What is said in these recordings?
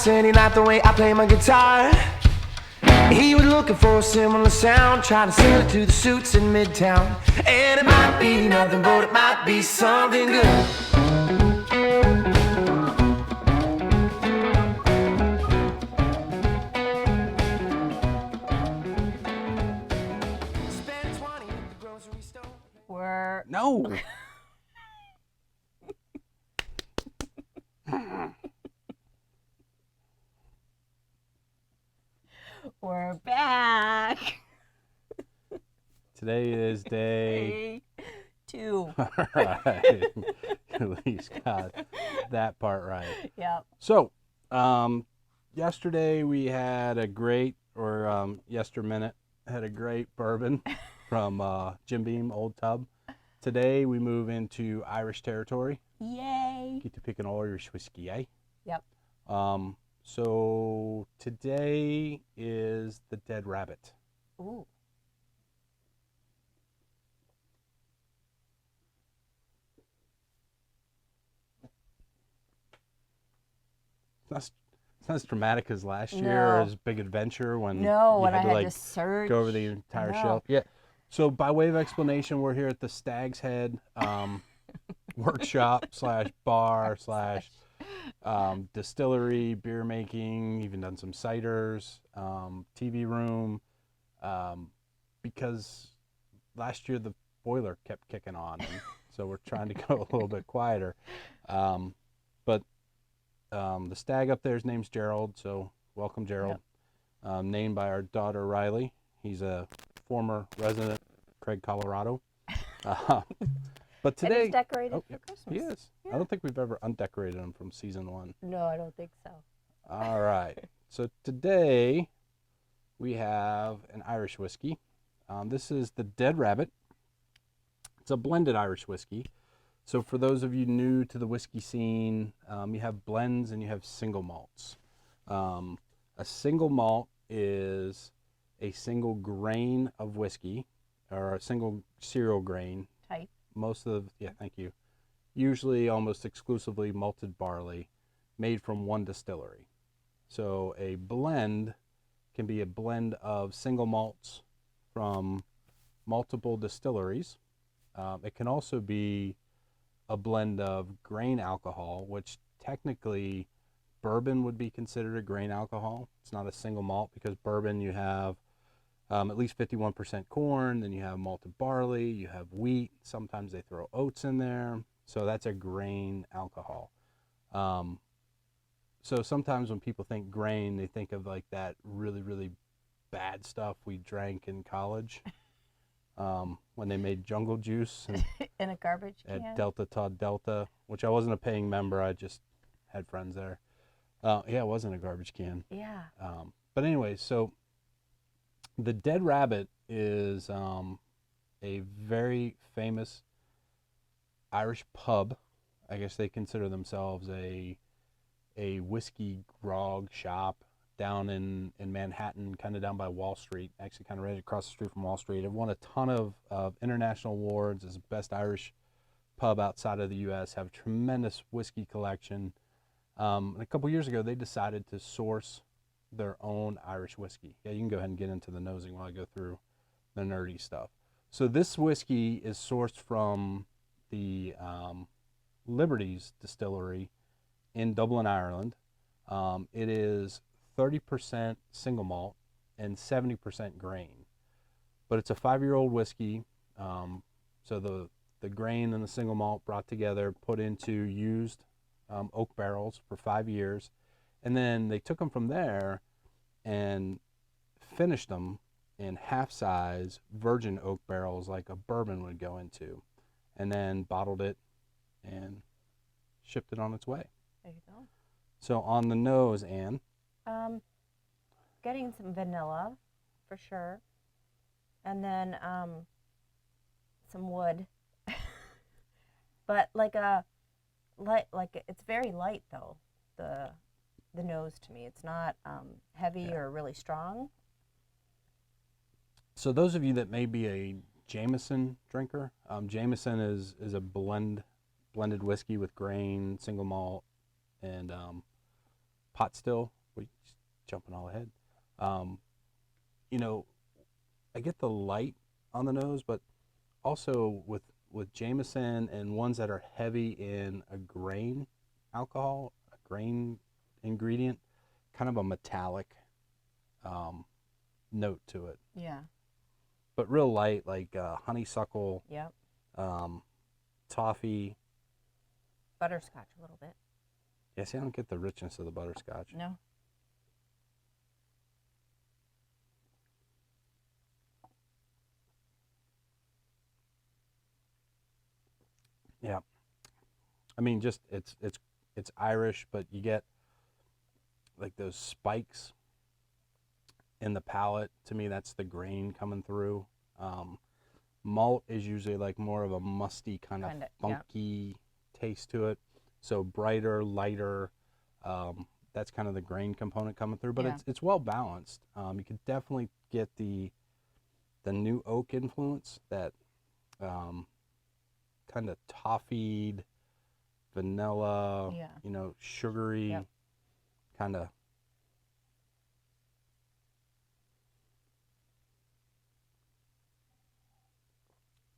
said he liked the way I play my guitar. He was looking for a similar sound, trying to sell it to the suits in Midtown. And it might be nothing, but it might be something good. Spend 20 at the grocery store. No. We're back. Today is day 2. All right. At least got that part right. Yep. So, yesterday we had a great, yesterminute had a great bourbon from Jim Beam Old Tub. Today we move into Irish territory. Yay. Get to pick an Irish whiskey, eh? Yep. So today is the Dead Rabbit. Ooh. It's not as dramatic as last year or as Big Adventure when you when I had had to to search. go over the entire shelf. Yeah. So by way of explanation, we're here at the Stag's Head workshop / bar / distillery, beer making, even done some ciders, TV room, because last year the boiler kept kicking on, and so we're trying to go a little bit quieter. But the stag up there's name's Gerald, so welcome, Gerald. Yep. Named by our daughter Riley. He's a former resident, Craig, Colorado. But today, and he's decorated for Christmas. He is. Yeah. I don't think we've ever undecorated him from season 1. No, I don't think so. All right. So today we have an Irish whiskey. This is the Dead Rabbit. It's a blended Irish whiskey. So for those of you new to the whiskey scene, you have blends and you have single malts. A single malt is a single grain of whiskey, or a single cereal grain. Type. Thank you. Usually almost exclusively malted barley made from one distillery. So a blend can be a blend of single malts from multiple distilleries. It can also be a blend of grain alcohol, which technically bourbon would be considered a grain alcohol. It's not a single malt because bourbon you have at least 51% corn, then you have malted barley, you have wheat, sometimes they throw oats in there, so that's a grain alcohol. So sometimes when people think grain, they think of like that really, really bad stuff we drank in college when they made jungle juice in a garbage can at Delta Todd Delta, which I wasn't a paying member, I just had friends there. It wasn't a garbage can. Yeah. But anyway, so the Dead Rabbit is a very famous Irish pub. I guess they consider themselves a whiskey grog shop down in Manhattan, kind of down by Wall Street, actually kind of right across the street from Wall Street. It won a ton of international awards as best Irish pub outside of the U.S., have a tremendous whiskey collection. And a couple years ago, they decided to source their own Irish whiskey. Yeah, you can go ahead and get into the nosing while I go through the nerdy stuff. So this whiskey is sourced from the Liberties Distillery in Dublin, Ireland. It is 30% single malt and 70% grain. But it's a 5-year-old whiskey. So the grain and the single malt brought together, put into used oak barrels for 5 years. And then they took them from there and finished them in half-size virgin oak barrels like a bourbon would go into, and then bottled it and shipped it on its way. There you go. So on the nose, Anne? Getting some vanilla, for sure. And then some wood. But it's very light though, the nose to me. It's not heavy or really strong. So those of you that may be a Jameson drinker, Jameson is a blended whiskey with grain, single malt, and pot still. We jumping all ahead. You know, I get the light on the nose, but also with Jameson and ones that are heavy in a grain alcohol, a grain ingredient, kind of a metallic note to it. Yeah. But real light, like honeysuckle, Yep. toffee. Butterscotch a little bit. Yeah, see, I don't get the richness of the butterscotch. No. Yeah. I mean, just it's Irish, but you get like those spikes in the palate. To me, that's the grain coming through. Malt is usually like more of a musty kind of Kinda, funky taste to it. So brighter, lighter. That's kind of the grain component coming through, but Yeah. it's well balanced. You could definitely get the new oak influence, that kind of toffeed, vanilla, Yeah. you know, sugary, Yep. kind of.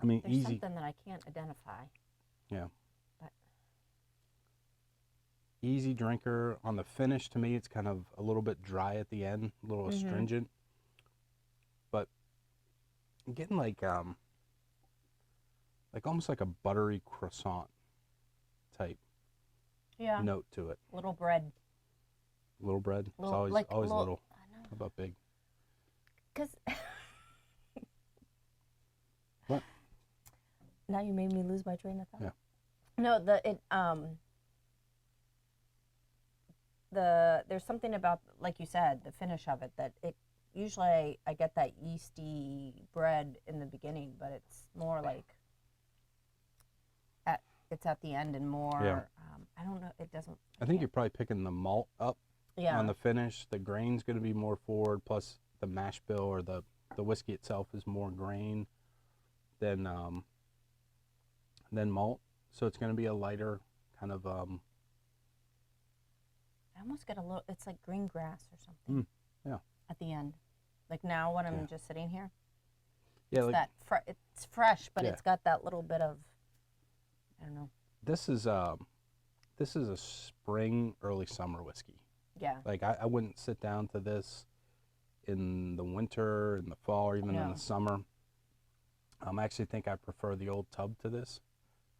I mean, There's easy. something that I can't identify. Yeah. But Easy drinker. On the finish, to me, it's kind of a little bit dry at the end, a little astringent. But I'm getting like almost like a buttery croissant type yeah, note to it. little bread. Little bread. It's Little- always like always little- little. I know. How about big? Because What? now you made me lose my train of thought. Yeah. No, there's something about, like you said, the finish of it, that it usually I get that yeasty bread in the beginning, but it's more like it's at the end and more. Yeah. I don't know. It doesn't. I think you're probably picking the malt up Yeah. on the finish. The grain's going to be more forward, plus the mash bill or the whiskey itself is more grain than malt. So it's going to be a lighter kind of. I almost get a little. It's like green grass or something. Yeah. At the end, like now when I'm Yeah. just sitting here, Yeah, it's like that it's fresh, but Yeah. it's got that little bit of, I don't know. this is a spring, early summer whiskey. Yeah. Like I wouldn't sit down to this in the winter, in the fall, or even in No. the summer. I actually think I prefer the old tub to this.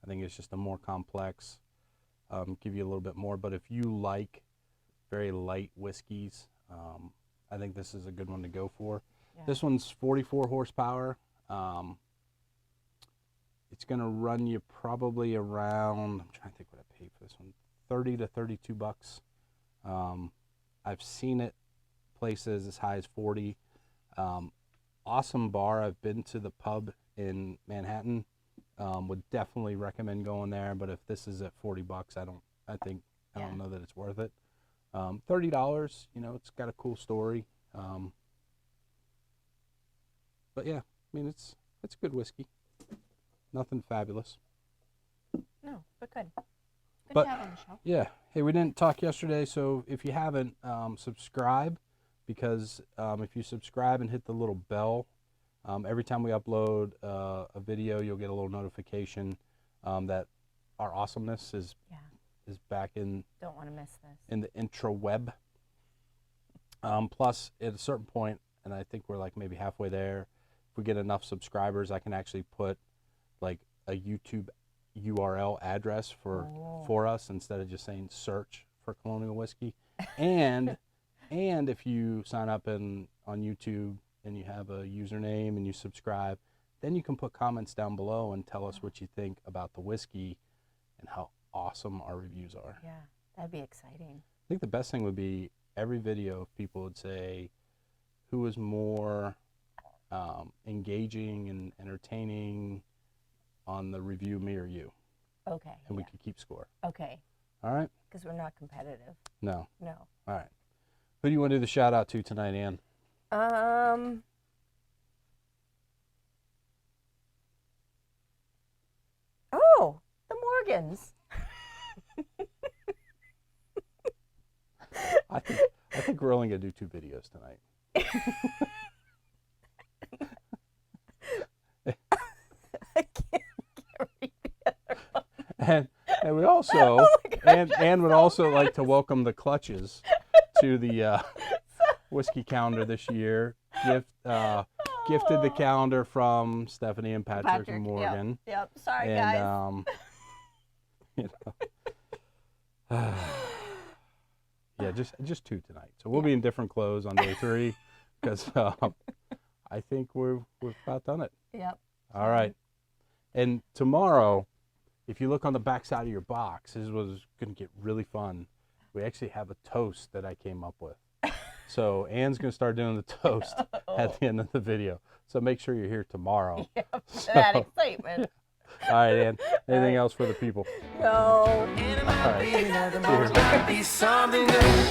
I think it's just a more complex, give you a little bit more. But if you like very light whiskeys, I think this is a good one to go for. Yeah. This one's 44 horsepower. It's going to run you probably around, I'm trying to think what I paid for this one, 30 to 32 bucks. I've seen it places as high as 40. Awesome bar. I've been to the pub in Manhattan. Would definitely recommend going there, but if this is at 40 bucks, I don't know that it's worth it. $30, you know, it's got a cool story. But yeah, I mean, it's good whiskey. Nothing fabulous. No, but good. Good But- to have on the show. Yeah. Hey, we didn't talk yesterday, so if you haven't, subscribe, because if you subscribe and hit the little bell, every time we upload a video, you'll get a little notification that our awesomeness is Yeah. back in Don't want to miss this. the intraweb. Plus, at a certain point, and I think we're like maybe halfway there, if we get enough subscribers, I can actually put like a YouTube URL address for us instead of just saying search for Colonial Whiskey. And if you sign up on YouTube and you have a username and you subscribe, then you can put comments down below and tell us what you think about the whiskey and how awesome our reviews are. Yeah, that'd be exciting. I think the best thing would be every video if people would say who is more engaging and entertaining on the review, me or you, Okay. and we yeah. could keep score. Okay, All right? because we're not competitive. No. No. All right. Who do you want to do the shout out to tonight, Ann? Oh, the Morgans. I think we're only gonna do 2 videos tonight. I can't read the other one. And we also and would also like to welcome the Clutches to the whiskey calendar this year. Gifted the calendar from Stephanie and Patrick and Morgan. Yep. Sorry, and, guys. You know, yeah, just 2 tonight. So we'll be in different clothes on day 3 because I think we've about done it. Yep. All right. And tomorrow, if you look on the back side of your box, this was going to get really fun. We actually have a toast that I came up with. So Anne's going to start doing the toast at the end of the video. So make sure you're here tomorrow. Yep. That excitement. All right, Anne. Anything else for the people? No. And it All might right. be nothing, but it might be something good.